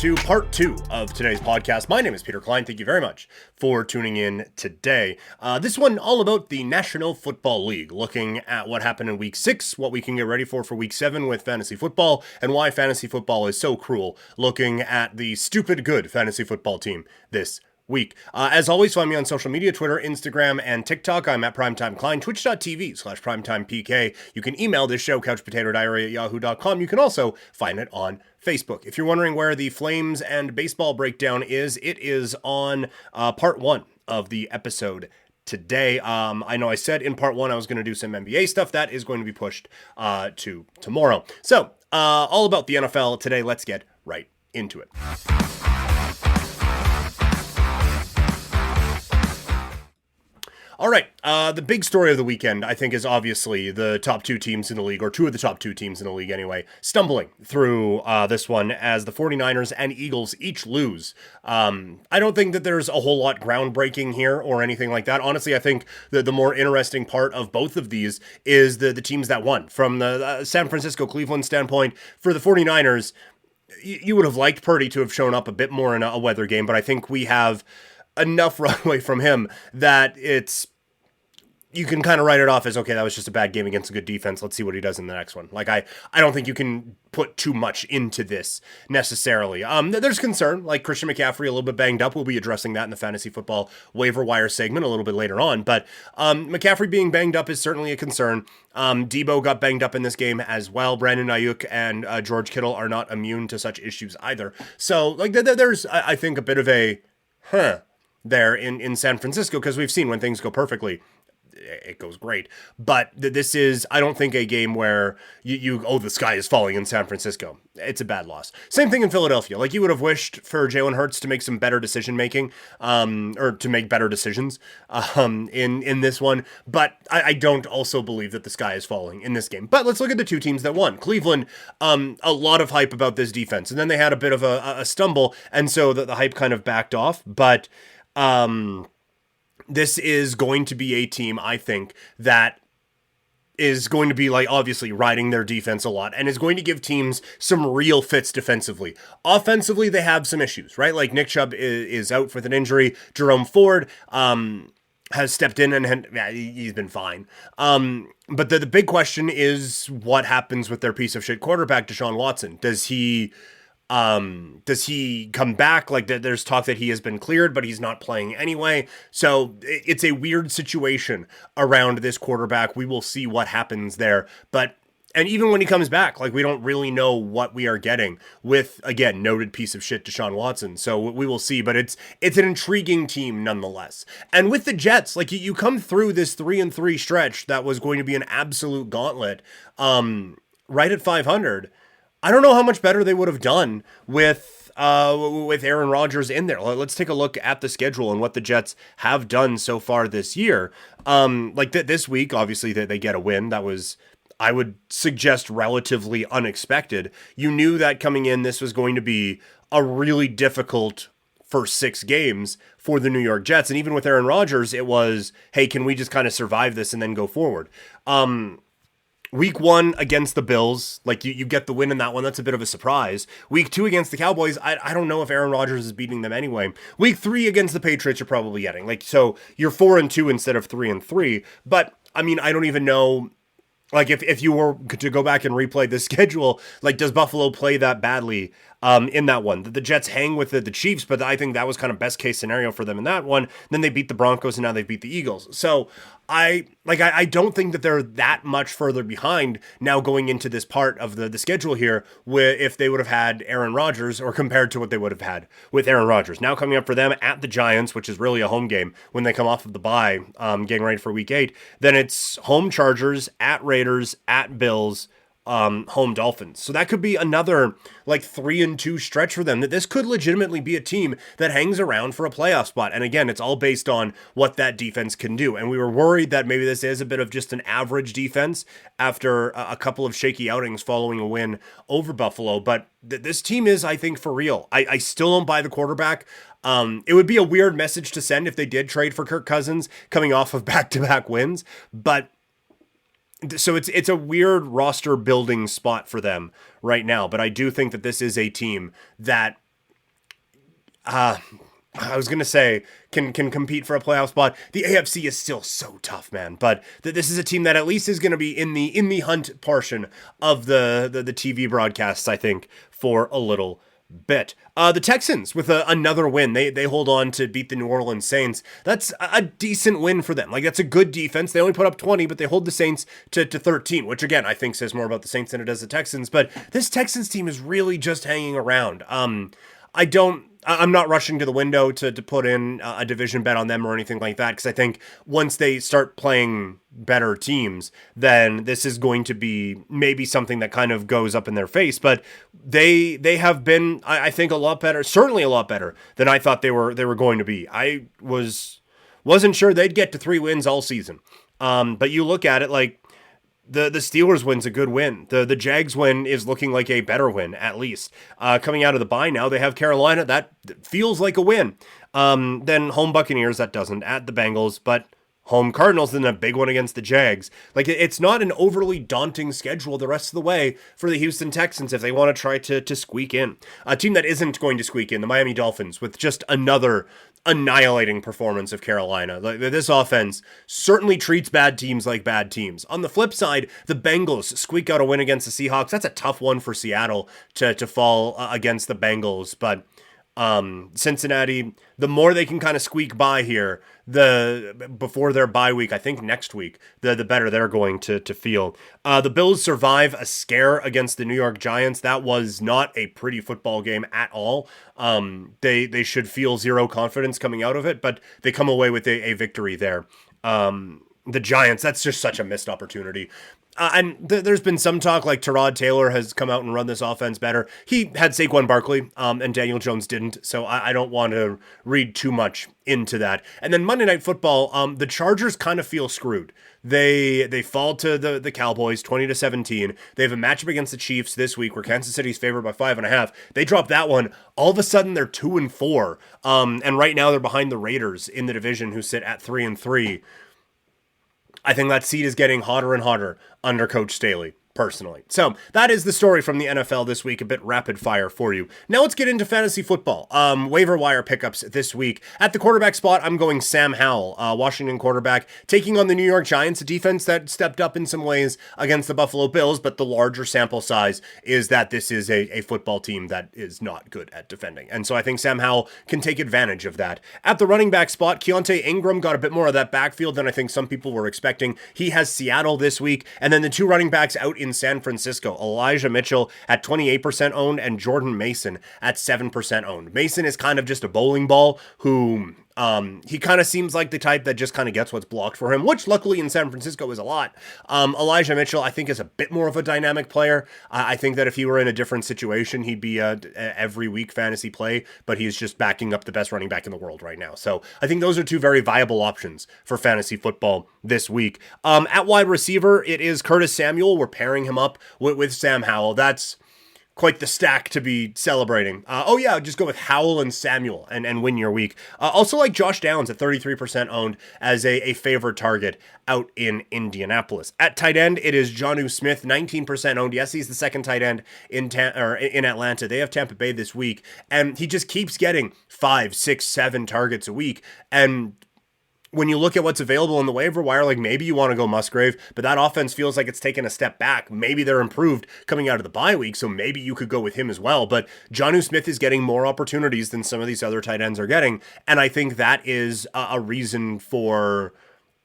to part 2 of today's podcast. My name is Peter Klein. Thank you very much for tuning in today. This one all about the National Football League, looking at what happened in Week 6, what we can get ready for Week 7 with fantasy football, and why fantasy football is so cruel, looking at the stupid good fantasy football team this week. As always, find me on social media, Twitter, Instagram, and TikTok. I'm at Primetime Klein, twitch.tv/primetimepk. You can email this show, couchpotatodiary@yahoo.com. You can also find it on Facebook. If you're wondering where the Flames and baseball breakdown is, it is on part 1 of the episode today. I know I said in part 1 I was going to do some NBA stuff. That is going to be pushed to tomorrow. So, all about the NFL today. Let's get right into it. All right, the big story of the weekend, I think, is obviously the top 2 teams in the league, or 2 of the top 2 teams in the league anyway, stumbling through this one as the 49ers and Eagles each lose. I don't think that there's a whole lot groundbreaking here or anything like that. Honestly, I think the more interesting part of both of these is the teams that won. From the San Francisco-Cleveland standpoint, for the 49ers, you would have liked Purdy to have shown up a bit more in a weather game, but I think we have enough runway from him that you can kind of write it off as, okay, that was just a bad game against a good defense. Let's see what he does in the next one. Like, I don't think you can put too much into this necessarily. There's concern, like Christian McCaffrey a little bit banged up. We'll be addressing that in the Fantasy Football Waiver Wire segment a little bit later on. But McCaffrey being banged up is certainly a concern. Debo got banged up in this game as well. Brandon Ayuk and George Kittle are not immune to such issues either. So, like, there's, I think, a bit of a there in San Francisco, because we've seen when things go perfectly, it goes great. But this is, I don't think, a game where the sky is falling in San Francisco. It's a bad loss. Same thing in Philadelphia. Like, you would have wished for Jalen Hurts to make some better decision making, or to make better decisions in this one. But I don't also believe that the sky is falling in this game. But let's look at the 2 teams that won. Cleveland, a lot of hype about this defense, and then they had a bit of a stumble, and so the hype kind of backed off. But this is going to be a team, I think, that is going to be, like, obviously riding their defense a lot and is going to give teams some real fits defensively. Offensively, they have some issues, right? Like, Nick Chubb is out with an injury. Jerome Ford has stepped in and he's been fine. But the big question is what happens with their piece of shit quarterback, Deshaun Watson. Does he come back? Like, there's talk that he has been cleared, but he's not playing anyway. So it's a weird situation around this quarterback. We will see what happens there. And even when he comes back, like, we don't really know what we are getting with, again, noted piece of shit Deshaun Watson. So we will see, but it's an intriguing team nonetheless. And with the Jets, like, you come through this 3-3 stretch that was going to be an absolute gauntlet, right at 500. I don't know how much better they would have done with Aaron Rodgers in there. Let's take a look at the schedule and what the Jets have done so far this year. This week, obviously, they get a win. That was, I would suggest, relatively unexpected. You knew that coming in, this was going to be a really difficult first 6 games for the New York Jets. And even with Aaron Rodgers, it was, hey, can we just kind of survive this and then go forward? Week 1 against the Bills, like, you get the win in that one. That's a bit of a surprise. Week 2 against the Cowboys, I don't know if Aaron Rodgers is beating them anyway. Week 3 against the Patriots, you're probably getting. Like, so you're 4-2 instead of 3-3. But, I mean, I don't even know, like, if you were to go back and replay the schedule, like, does Buffalo play that badly in that one? The Jets hang with the Chiefs, but I think that was kind of best case scenario for them in that one. Then they beat the Broncos, and now they beat the Eagles. So I don't think that they're that much further behind now going into this part of the schedule here, where if they would have had Aaron Rodgers, or compared to what they would have had with Aaron Rodgers. Now coming up for them at the Giants, which is really a home game when they come off of the bye, getting ready for Week 8. Then it's home Chargers, at Raiders, at Bills, home Dolphins. So that could be another, like, 3-2 stretch for them. That this could legitimately be a team that hangs around for a playoff spot. And again, it's all based on what that defense can do. And we were worried that maybe this is a bit of just an average defense after a couple of shaky outings following a win over Buffalo. But this team is, I think, for real. I still don't buy the quarterback. It would be a weird message to send if they did trade for Kirk Cousins coming off of back-to-back wins. But so it's a weird roster building spot for them right now, but I do think that this is a team that I was gonna say can compete for a playoff spot. The AFC is still so tough, man. But this is a team that at least is gonna be in the hunt portion of the TV broadcasts, I think, for a little bit. The Texans with another win. They hold on to beat the New Orleans Saints. That's a decent win for them. Like, that's a good defense. They only put up 20, but they hold the Saints to 13, which again I think says more about the Saints than it does the Texans. But this Texans team is really just hanging around. I'm not rushing to the window to put in a division bet on them or anything like that, because I think once they start playing better teams, then this is going to be maybe something that kind of goes up in their face. But they have been, I think, a lot better, certainly a lot better than I thought they were going to be. I wasn't sure they'd get to 3 wins all season. But you look at it, like, the Steelers win's a good win. The Jags win is looking like a better win, at least. Coming out of the bye now, they have Carolina. That feels like a win. Then home Buccaneers, that doesn't. At the Bengals, but home Cardinals, then a big one against the Jags. Like, it's not an overly daunting schedule the rest of the way for the Houston Texans if they want to try to squeak in. A team that isn't going to squeak in, the Miami Dolphins, with just another annihilating performance of Carolina. Like, this offense certainly treats bad teams like bad teams. On the flip side, the Bengals squeak out a win against the Seahawks. That's a tough one for Seattle to fall against the Bengals, but Cincinnati, the more they can kind of squeak by here, before their bye week, I think next week, the better they're going to feel. The Bills survive a scare against the New York Giants. That was not a pretty football game at all. They should feel zero confidence coming out of it, but they come away with a victory there. The Giants, that's just such a missed opportunity. There's been some talk like Tyrod Taylor has come out and run this offense better. He had Saquon Barkley, and Daniel Jones didn't, so I don't want to read too much into that. And then Monday Night Football, the Chargers kind of feel screwed. They fall to the Cowboys 20-17. They have a matchup against the Chiefs this week where Kansas City's favored by 5.5. They drop that one. All of a sudden they're 2-4. And right now they're behind the Raiders in the division, who sit at 3-3. I think that seat is getting hotter and hotter under Coach Staley, personally. So that is the story from the NFL this week, a bit rapid fire for you. Now let's get into fantasy football. Waiver wire pickups this week. At the quarterback spot, I'm going Sam Howell, Washington quarterback, taking on the New York Giants, a defense that stepped up in some ways against the Buffalo Bills, but the larger sample size is that this is a football team that is not good at defending. And so I think Sam Howell can take advantage of that. At the running back spot, Keontae Ingram got a bit more of that backfield than I think some people were expecting. He has Seattle this week, and then the 2 running backs out in San Francisco, Elijah Mitchell at 28% owned and Jordan Mason at 7% owned. Mason is kind of just a bowling ball who he kind of seems like the type that just kind of gets what's blocked for him, which luckily in San Francisco is a lot. Elijah Mitchell, I think, is a bit more of a dynamic player. I think that if he were in a different situation, he'd be a every week fantasy play, but he's just backing up the best running back in the world right now. So I think those are 2 very viable options for fantasy football this week. At wide receiver, it is Curtis Samuel. We're pairing him up with Sam Howell. That's quite the stack to be celebrating. Just go with Howell and Samuel and win your week. Also like Josh Downs at 33% owned as a favored target out in Indianapolis. At tight end, it is Jonnu Smith, 19% owned. Yes, he's the second tight end in Atlanta. They have Tampa Bay this week, and he just keeps getting 5, 6, 7 targets a week. And when you look at what's available in the waiver wire, like maybe you want to go Musgrave, but that offense feels like it's taken a step back. Maybe they're improved coming out of the bye week, so maybe you could go with him as well. But Jonnu Smith is getting more opportunities than some of these other tight ends are getting, and I think that is a reason for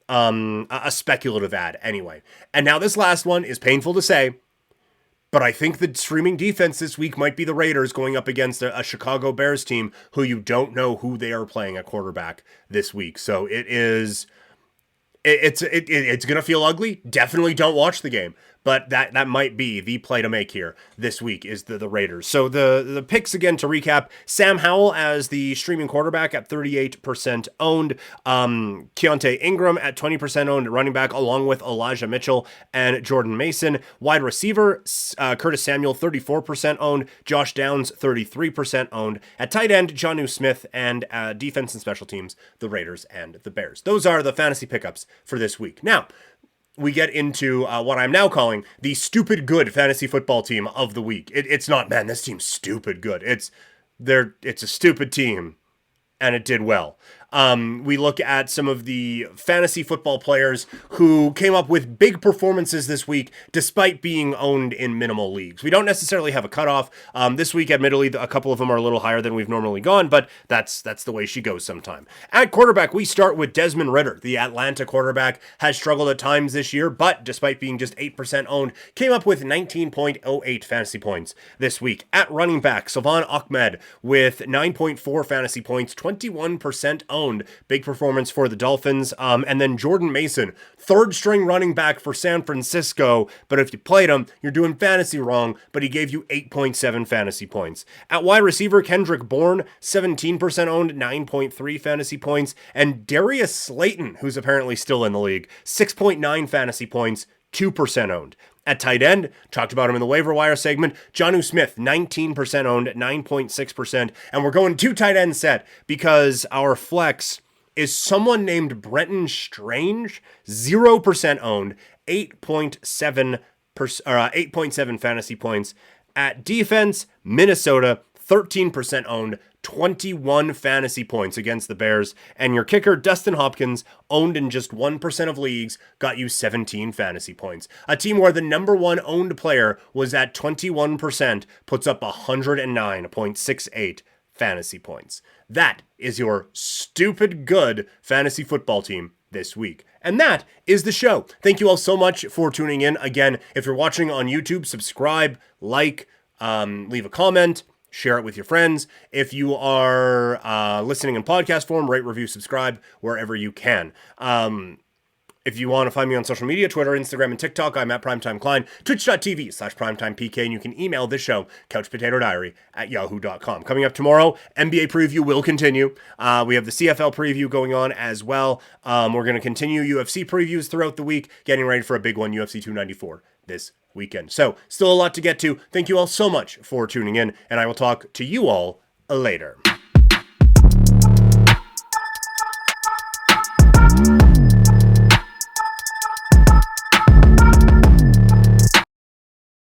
a speculative ad anyway. And now this last one is painful to say, but I think the streaming defense this week might be the Raiders going up against a Chicago Bears team who you don't know who they are playing at quarterback this week. So it's going to feel ugly. Definitely don't watch the game. But that might be the play to make here this week is the Raiders. So the picks again to recap: Sam Howell as the streaming quarterback at 38% owned, Keontae Ingram at 20% owned running back along with Elijah Mitchell and Jordan Mason. Wide receiver Curtis Samuel 34% owned, Josh Downs 33% owned. At tight end Jonnu Smith, and defense and special teams the Raiders and the Bears. Those are the fantasy pickups for this week. Now we get into what I'm now calling the stupid good fantasy football team of the week. It's not, man, this team's stupid good. It's it's a stupid team, and it did well. We look at some of the fantasy football players who came up with big performances this week despite being owned in minimal leagues. We don't necessarily have a cutoff. This week, admittedly, a couple of them are a little higher than we've normally gone, but that's the way she goes sometime. At quarterback, we start with Desmond Ridder. The Atlanta quarterback has struggled at times this year, but despite being just 8% owned, came up with 19.08 fantasy points this week. At running back, Salvan Ahmed with 9.4 fantasy points, 21% owned. Big performance for the Dolphins. And then Jordan Mason, third string running back for San Francisco. But if you played him, you're doing fantasy wrong, but he gave you 8.7 fantasy points. At wide receiver, Kendrick Bourne, 17% owned, 9.3 fantasy points. And Darius Slayton, who's apparently still in the league, 6.9 fantasy points, 2% owned. At tight end, talked about him in the waiver wire segment, Jonnu Smith, 19% owned, 9.6%. And we're going 2 tight end set because our flex is someone named Brenton Strange, 0% owned, 8.7 fantasy points. At defense, Minnesota, 13% owned, 21 fantasy points against the Bears. And your kicker, Dustin Hopkins, owned in just 1% of leagues, got you 17 fantasy points. A team where the number one owned player was at 21%, puts up 109.68 fantasy points. That is your stupid good fantasy football team this week. And that is the show. Thank you all so much for tuning in. Again, if you're watching on YouTube, subscribe, like, leave a comment, share it with your friends. If you are listening in podcast form, rate, review, subscribe wherever you can. If you want to find me on social media, Twitter, Instagram, and TikTok, I'm at Primetime Klein, twitch.tv/PrimetimePK, and you can email this show, couchpotatodiary@yahoo.com. Coming up tomorrow, NBA preview will continue. We have the CFL preview going on as well. We're going to continue UFC previews throughout the week, getting ready for a big one, UFC 294 this weekend. So, still a lot to get to. Thank you all so much for tuning in, and I will talk to you all later.